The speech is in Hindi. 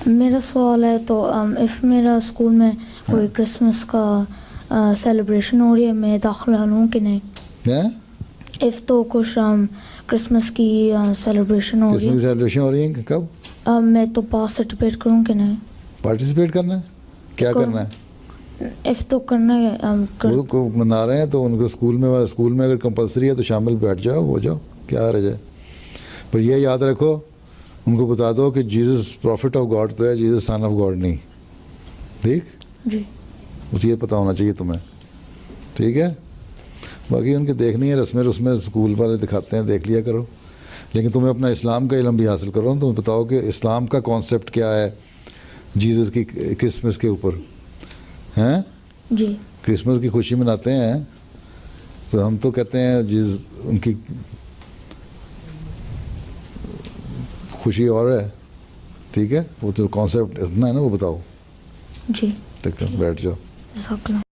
मेरा सवाल है तो इफ़ मेरा स्कूल में कोई क्रिसमस का सेलिब्रेशन हो रही है, मैं दाखिला लूँ कि नहीं? हैं? इफ़ तो कुछ क्रिसमस की सेलिब्रेशन हो रही क्रिसमस की सेलिब्रेशन हो रही है कब? है, मैं तो पार्टिसिपेट करूँ कि नहीं? पार्टिसिपेट करना है? क्या करूँ। करना है? इफ़ तो करना है वो को मना रहे हैं तो उनको स्कूल में अगर कंपलसरी है तो शामिल बैठ जाओ, हो जाओ, क्या हर्ज है। पर ये याद रखो, उनको बता दो कि जीसस प्रॉफिट ऑफ गॉड तो है, जीसस सन ऑफ गॉड नहीं। ठीक? जी। उसे ये पता होना चाहिए तुम्हें, ठीक है। बाकी उनके देखनी है रस्में स्कूल वाले दिखाते हैं, देख लिया करो, लेकिन तुम्हें अपना इस्लाम का इल्म भी हासिल करो ना। तुम्हें बताओ कि इस्लाम का कॉन्सेप्ट क्या है जीसस की क्रिसमस के ऊपर, हैं? जी। क्रिसमस की खुशी मनाते हैं तो हम तो कहते हैं उनकी खुशी और है, ठीक है। वो तो कॉन्सेप्ट अपना है ना, वो बताओ। जी। तक बैठ जाओ। जज़ाकल्लाह।